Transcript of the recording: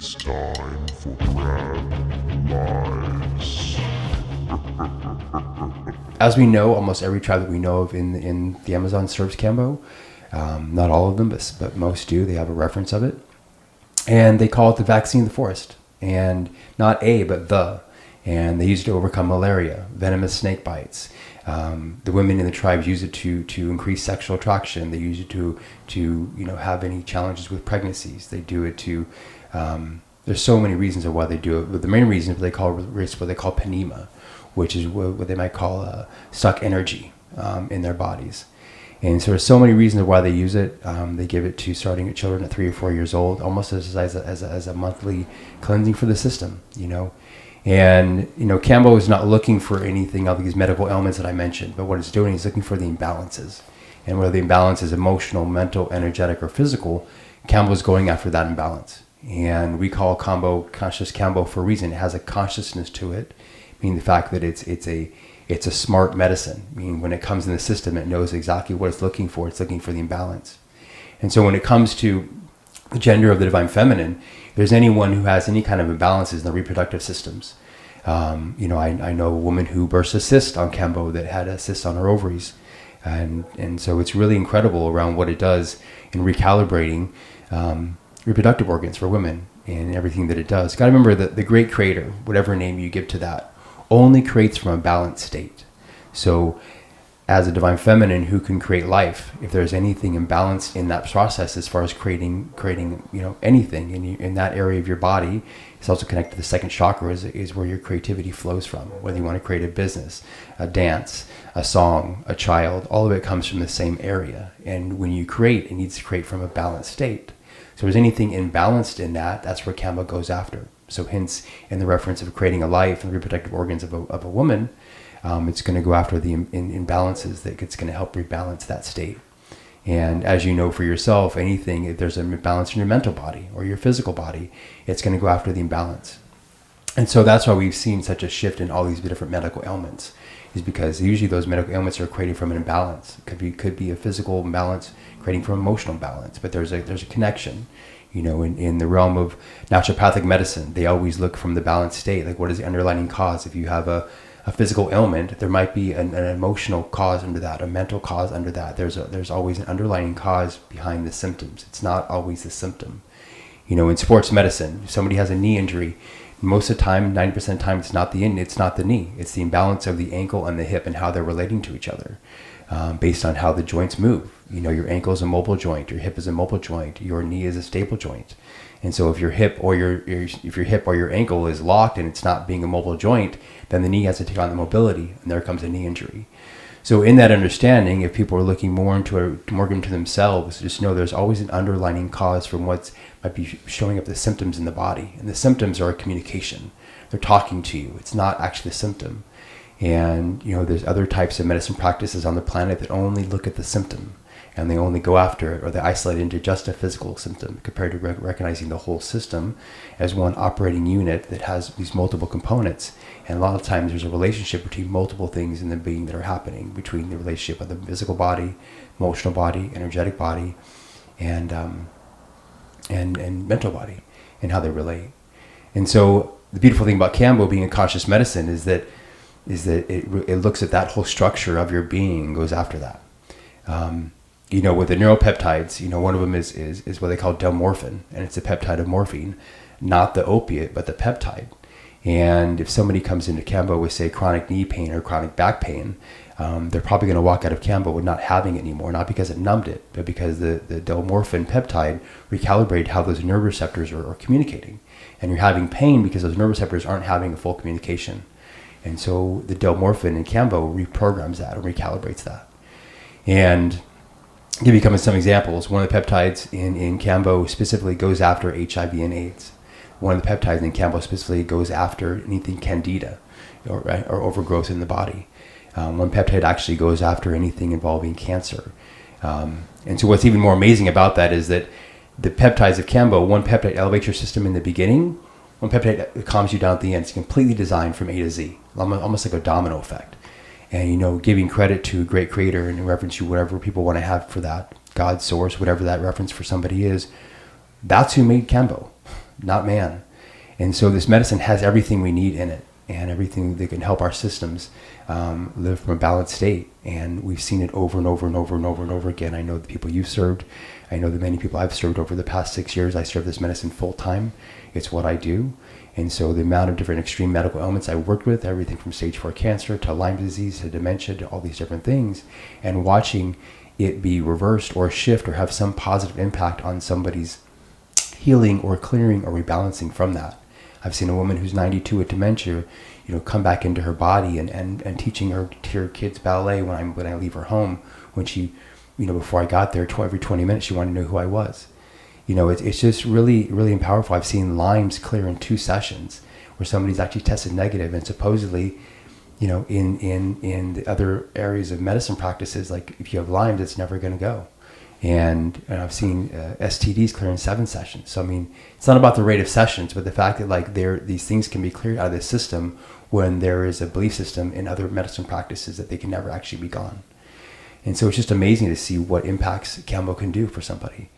It's time for Grablives. As we know, almost every tribe that we know of in the Amazon serves Kambo. Not all of them, but most do. They have a reference of it. And they call it the vaccine of the forest. And not a, but the. And they use it to overcome malaria, venomous snake bites. The women in the tribes use it to increase sexual attraction. They use it to have any challenges with pregnancies. They do it to. There's so many reasons of why they do it. But the main reason is what they call panema, which is what they might call suck energy in their bodies. And so there's so many reasons why they use it. They give it to starting at children at 3 or 4 years old, almost as a monthly cleansing for the system, And, Kambo is not looking for anything of these medical ailments that I mentioned, but what it's doing is looking for the imbalances. And whether the imbalance is emotional, mental, energetic, or physical, Kambo is going after that imbalance. And we call Kambo conscious Kambo for a reason. It has a consciousness to it, meaning the fact that it's a smart medicine. Meaning when it comes in the system, it knows exactly what it's looking for. It's looking for the imbalance. And so when it comes to the gender of the divine feminine, if there's anyone who has any kind of imbalances in the reproductive systems. I know a woman who burst a cyst on Kambo that had a cyst on her ovaries. And so it's really incredible around what it does in recalibrating reproductive organs for women and everything that it does. Got to remember that the great creator, whatever name you give to that, only creates from a balanced state. So as a divine feminine who can create life, if there's anything imbalanced in that process as far as creating anything in that area of your body, it's also connected to the second chakra is where your creativity flows from. Whether you want to create a business, a dance, a song, a child, all of it comes from the same area. And when you create, it needs to create from a balanced state. So if there's anything imbalanced in that, that's where Kambo goes after. So hence, in the reference of creating a life and the reproductive organs of a woman, it's going to go after the imbalances that it's going to help rebalance that state. And as you know for yourself, anything, if there's an imbalance in your mental body or your physical body, it's going to go after the imbalance. And so that's why we've seen such a shift in all these different medical ailments, is because usually those medical ailments are created from an imbalance. It could be a physical imbalance creating from emotional imbalance, but there's a connection. In the realm of naturopathic medicine, they always look from the balanced state. Like, what is the underlying cause? If you have a physical ailment, there might be an emotional cause under that, a mental cause under that. There's always an underlying cause behind the symptoms. It's not always the symptom. In sports medicine, if somebody has a knee injury, most of the time, 90% of the time, it's not the knee. It's the imbalance of the ankle and the hip and how they're relating to each other, based on how the joints move. Your ankle is a mobile joint, your hip is a mobile joint, your knee is a stable joint. And so if your hip or your ankle is locked and it's not being a mobile joint, then the knee has to take on the mobility, and there comes a knee injury. So in that understanding, if people are looking more into themselves, just know there's always an underlying cause from what might be showing up the symptoms in the body. And the symptoms are a communication. They're talking to you. It's not actually a symptom. And, there's other types of medicine practices on the planet that only look at the symptom, and they only go after it, or they isolate it into just a physical symptom, compared to recognizing the whole system as one operating unit that has these multiple components. And a lot of times there's a relationship between multiple things in the being that are happening, between the relationship of the physical body, emotional body, energetic body, and mental body, and how they relate. And so the beautiful thing about Kambo being a conscious medicine is that it looks at that whole structure of your being and goes after that. With the neuropeptides, one of them is what they call delmorphin, and it's a peptide of morphine, not the opiate, but the peptide. And if somebody comes into Kambo with, say, chronic knee pain or chronic back pain, they're probably going to walk out of Kambo with not having it anymore, not because it numbed it, but because the delmorphin peptide recalibrated how those nerve receptors are communicating. And you're having pain because those nerve receptors aren't having a full communication. And so the delmorphin in Kambo reprograms that or recalibrates that. And I'll give you some examples. One of the peptides in Kambo specifically goes after HIV and AIDS. One of the peptides in Kambo specifically goes after anything candida or overgrowth in the body. One peptide actually goes after anything involving cancer. And so what's even more amazing about that is that the peptides of Kambo, one peptide elevates your system in the beginning, one peptide calms you down at the end. It's completely designed from A to Z, almost like a domino effect. And, giving credit to a great creator and in reference to whatever people want to have for that, God, source, whatever that reference for somebody is, that's who made Kambo. not man. And so this medicine has everything we need in it, and everything that can help our systems live from a balanced state. And we've seen it over and over and over and over and over again. I know the people you've served. I know the many people I've served over the past 6 years. I serve this medicine full time. It's what I do. And so the amount of different extreme medical ailments I worked with, everything from stage 4 cancer to Lyme disease to dementia to all these different things, and watching it be reversed or shift or have some positive impact on somebody's healing or clearing or rebalancing from that. I've seen a woman who's 92 with dementia, come back into her body and teaching her kids ballet when I leave her home. When she, before I got there, every 20 minutes she wanted to know who I was. It's just really, really powerful. I've seen Lyme's clear in 2 sessions where somebody's actually tested negative, and supposedly, in the other areas of medicine practices, like if you have Lyme, it's never going to go. And I've seen STDs clear in 7 sessions. So, it's not about the rate of sessions, but the fact that these things can be cleared out of the system when there is a belief system in other medicine practices that they can never actually be gone. And so it's just amazing to see what impacts Kambo can do for somebody.